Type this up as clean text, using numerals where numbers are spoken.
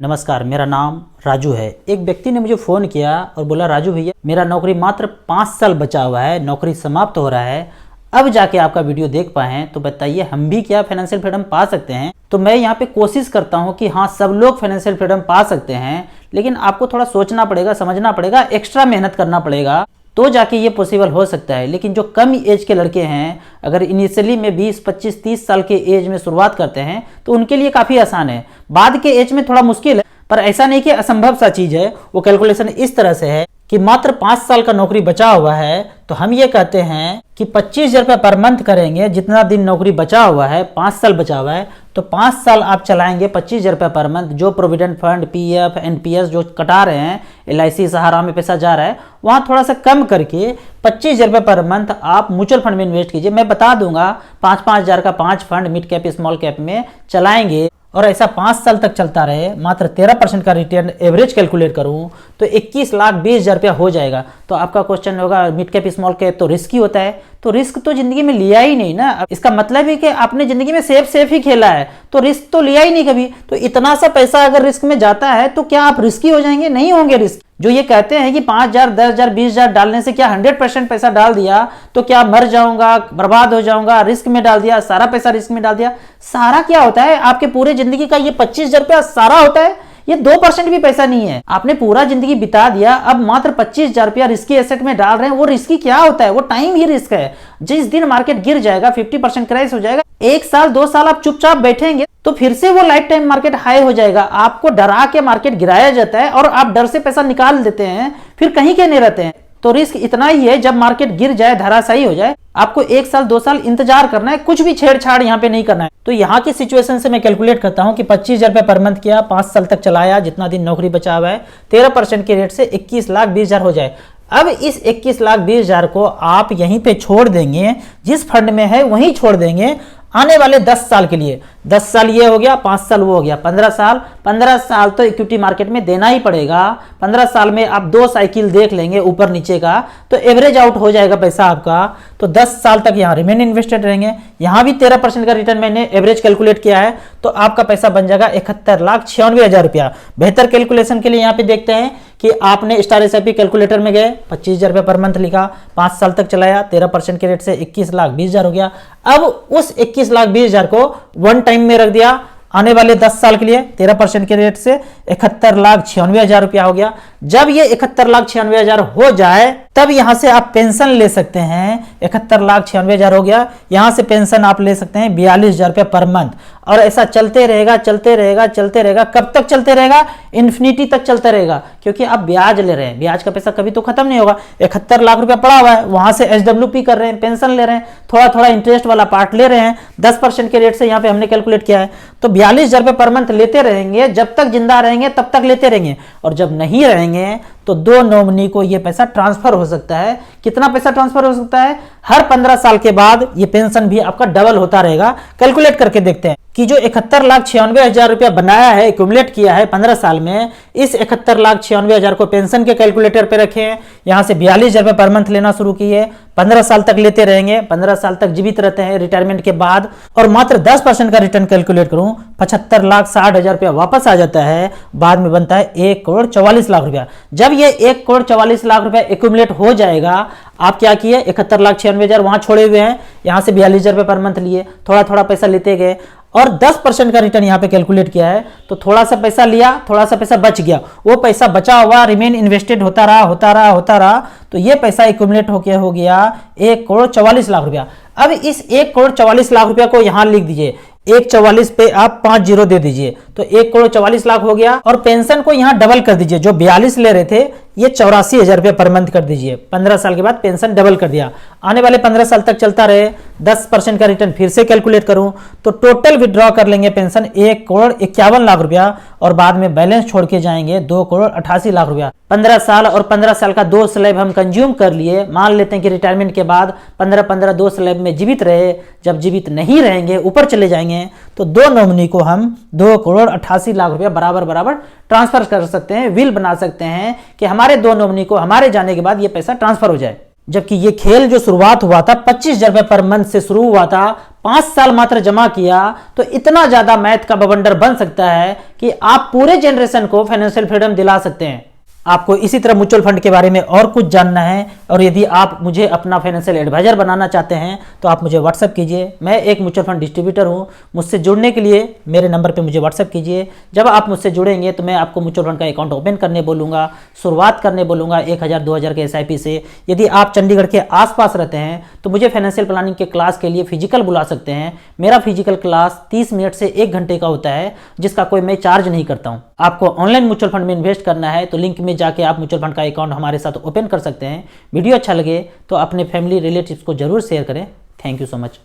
नमस्कार, मेरा नाम राजू है। एक व्यक्ति ने मुझे फ़ोन किया और बोला, राजू भैया मेरा नौकरी मात्र 5 साल बचा हुआ है, नौकरी समाप्त हो रहा है, अब जाके आपका वीडियो देख पाए हैं, तो बताइए हम भी क्या फाइनेंशियल फ्रीडम पा सकते हैं। तो मैं यहाँ पे कोशिश करता हूँ कि हाँ, सब लोग फाइनेंशियल फ्रीडम पा सकते हैं, लेकिन आपको थोड़ा सोचना पड़ेगा, समझना पड़ेगा, एक्स्ट्रा मेहनत करना पड़ेगा, तो जाके ये पॉसिबल हो सकता है। लेकिन जो कम एज के लड़के हैं, अगर इनिशियली में 20, 25, 30 साल के एज में शुरुआत करते हैं तो उनके लिए काफ़ी आसान है। बाद के एज में थोड़ा मुश्किल है, पर ऐसा नहीं कि असंभव सा चीज़ है। वो कैलकुलेशन इस तरह से है कि मात्र 5 साल का नौकरी बचा हुआ है, तो हम ये कहते हैं कि 25,000 रुपये पर मंथ करेंगे। जितना दिन नौकरी बचा हुआ है, 5 साल बचा हुआ है, तो 5 साल आप चलाएंगे 25,000 रुपये पर मंथ। जो प्रोविडेंट फंड, पीएफ, एनपीएस जो कटा रहे हैं, एलआईसी, सहारा में पैसा जा रहा है, वहाँ थोड़ा सा कम करके 25,000 रुपये पर मंथ आप म्यूचुअल फंड में इन्वेस्ट कीजिए। मैं बता दूंगा, 5-5 हज़ार का 5 fund mid cap, small cap में चलाएंगे और ऐसा 5 साल तक चलता रहे, मात्र 13% का रिटर्न एवरेज कैलकुलेट करूं तो 21,20,000 रुपया हो जाएगा। तो आपका क्वेश्चन होगा, मिड कैप, स्मॉल कैप तो रिस्की होता है, तो रिस्क तो जिंदगी में लिया ही नहीं ना। इसका मतलब है कि आपने जिंदगी में सेफ ही खेला है, तो रिस्क तो लिया ही नहीं कभी। तो इतना सा पैसा अगर रिस्क में जाता है तो क्या आप रिस्की हो जाएंगे? नहीं होंगे रिस्क। जो ये कहते हैं कि 5,000, 10,000, 20,000 डालने से क्या 100% पैसा डाल दिया तो क्या मर जाऊंगा, बर्बाद हो जाऊंगा, रिस्क में डाल दिया, सारा पैसा रिस्क में डाल दिया। सारा क्या होता है? आपके पूरे जिंदगी का ये 25,000 रुपया सारा होता है। ये 2% भी पैसा नहीं है। आपने पूरा जिंदगी बिता दिया, अब मात्र 25,000 रुपया रिस्की एसेट में डाल रहे हैं। वो रिस्की क्या होता है? वो टाइम ही रिस्क है। जिस दिन मार्केट गिर जाएगा, 50% क्रैश हो जाएगा, 1 साल 2 साल आप चुपचाप बैठेंगे तो फिर से वो लाइफ टाइम मार्केट हाई हो जाएगा। आपको डरा के मार्केट गिराया जाता है और आप डर से पैसा निकाल देते हैं, फिर कहीं के नहीं रहते हैं। तो रिस्क इतना ही है, जब मार्केट गिर जाए, धराशायी हो जाए, आपको 1 साल 2 साल इंतजार करना है, कुछ भी छेड़छाड़ यहाँ पे नहीं करना है। तो यहाँ की सिचुएशन से मैं कैलकुलेट करता हूँ कि 25,000 रुपये पर मंथ किया, 5 साल तक चलाया, जितना दिन नौकरी बचा हुआ है, 13% के रेट से 21,20,000 हो जाए। अब इस 21,20,000 को आप यहीं पे छोड़ देंगे, जिस फंड में है वहीं छोड़ देंगे आने वाले 10 साल के लिए। 10 साल ये हो गया, 5 साल वो हो गया, 15 साल तो इक्विटी मार्केट में देना ही पड़ेगा। 15 साल में आप 2 साइकिल देख लेंगे ऊपर नीचे का, तो एवरेज आउट हो जाएगा पैसा आपका। तो 10 साल तक यहाँ रिमेन इन्वेस्टेड रहेंगे। यहाँ भी 13% का रिटर्न मैंने एवरेज कैलकुलेट किया है, तो आपका पैसा बन जाएगा 71,96,000 रुपया। बेहतर कैलकुलेशन के लिए यहाँ पे देखते हैं कि आपने स्टार एसआईपी कैलकुलेटर में गए, 25,000 रुपये पर मंथ लिखा, 5 साल तक चलाया, 13% के रेट से 21,20,000 हो गया। अब उस 21,20,000 को वन टाइम में रख दिया, आने वाले 10 साल के लिए 13% के रेट से 71,96,000 रुपया हो गया। जब ये 71,96,000 हो जाए, तब यहां से आप पेंशन ले सकते हैं। 71,96,000 हो गया, यहां से पेंशन आप ले सकते हैं 42,000 रुपया पर मंथ। और ऐसा चलते रहेगा, चलते रहेगा, चलते रहेगा। कब तक चलते रहेगा? इन्फिनिटी तक चलता रहेगा, क्योंकि आप ब्याज ले रहे हैं। ब्याज का पैसा कभी तो खत्म नहीं होगा। 71 लाख रुपया पड़ा हुआ है, वहां से एसडब्ल्यूपी कर रहे हैं, पेंशन ले रहे हैं, थोड़ा थोड़ा इंटरेस्ट वाला पार्ट ले रहे हैं, 10% के रेट से यहाँ पे हमने कैलकुलेट किया है। तो 42,000 रुपये पर मंथ लेते रहेंगे, जब तक जिंदा रहेंगे तब तक लेते रहेंगे। और जब नहीं रहेंगे तो 2 नॉमिनी को ये पैसा ट्रांसफर हो सकता है। कितना पैसा ट्रांसफर हो सकता है? हर 15 साल के बाद ये पेंशन भी आपका डबल होता रहेगा। कैलकुलेट करके देखते हैं कि जो 71,96,000 रुपया बनाया है, एक्यूमुलेट किया है 15 साल में, इस 71,96,000 को पेंशन के कैलकुलेटर पे रखें, यहां से 42,000 रुपये पर मंथ लेना शुरू किए, 15 साल तक लेते रहेंगे, 15 साल तक जीवित रहते हैं रिटायरमेंट के बाद, और मात्र 10% का रिटर्न कैलकुलेट करूं, 75,60,000 रुपया वापस आ जाता है। बाद में बनता है 1,44,00,000 रुपया। जब ये 1,44,00,000 रुपया एक्यूमुलेट हो जाएगा, आप क्या किए? 71,96,000 वहां छोड़े हुए हैं, यहां से 42,000 रुपये पर मंथ लिए, थोड़ा थोड़ा पैसा लेते गए और 10% का रिटर्न यहाँ पे कैलकुलेट किया है। तो थोड़ा सा पैसा लिया, थोड़ा सा पैसा बच गया, वो पैसा बचा हुआ रिमेन इन्वेस्टेड होता रहा, तो ये पैसा एक्यूमुलेट होके हो गया 1,44,00,000 रुपया। अब इस 1,44,00,000 रुपया को यहाँ लिख दीजिए, 1,44 पे आप 5 जीरो दे दीजिए, तो 1,44,00,000 हो गया। और पेंशन को यहाँ डबल कर दीजिए, जो 42 ले रहे थे ये 84,000 रुपये पर मंथ कर दीजिए। 15 साल के बाद पेंशन डबल कर दिया, आने वाले 15 साल तक चलता रहे। 10% का रिटर्न फिर से कैलकुलेट करूं तो टोटल विड्रॉ कर लेंगे पेंशन 1,51,00,000 रुपया, और बाद में बैलेंस छोड़ के जाएंगे 2,88,00,000 रुपया। 15 साल और 15 साल का 2 स्लैब हम कंज्यूम कर लिए। मान लेते हैं कि रिटायरमेंट के बाद 15-15 2 स्लैब में जीवित रहे। जब जीवित नहीं रहेंगे, ऊपर चले जाएंगे, तो 2 नॉमिनी को हम 2,88,00,000 रुपया बराबर बराबर ट्रांसफर कर सकते हैं। विल बना सकते हैं कि हमारे 2 नॉमिनी को हमारे जाने के बाद ये पैसा ट्रांसफर हो जाए। जबकि ये खेल जो शुरुआत हुआ था 25,000 रुपये पर मंथ से शुरू हुआ था, 5 साल मात्र जमा किया तो इतना ज्यादा मैथ का बवंडर बन सकता है कि आप पूरे जनरेशन को फाइनेंशियल फ्रीडम दिला सकते हैं। आपको इसी तरह म्यूचुअल फंड के बारे में और कुछ जानना है और यदि आप मुझे अपना फाइनेंशियल एडवाइजर बनाना चाहते हैं तो आप मुझे व्हाट्सअप कीजिए। मैं एक म्यूचुअल फंड डिस्ट्रीब्यूटर हूं। मुझसे जुड़ने के लिए मेरे नंबर पे मुझे व्हाट्सअप कीजिए। जब आप मुझसे जुड़ेंगे तो मैं आपको म्यूचुअल फंड का अकाउंट ओपन करने बोलूँगा, शुरुआत करने बोलूँगा 1000 2000 के SIP से। यदि आप चंडीगढ़ के आसपास रहते हैं तो मुझे फाइनेंशियल प्लानिंग के क्लास के लिए फिजिकल बुला सकते हैं। मेरा फिजिकल क्लास 30 मिनट से 1 घंटे का होता है, जिसका कोई मैं चार्ज नहीं करता हूँ। आपको ऑनलाइन म्यूचुअल फंड में इन्वेस्ट करना है तो लिंक में जाके आप म्यूचुअल फंड का अकाउंट हमारे साथ ओपन कर सकते हैं। वीडियो अच्छा लगे तो अपने फैमिली रिलेटिव्स को जरूर शेयर करें। Thank you so much.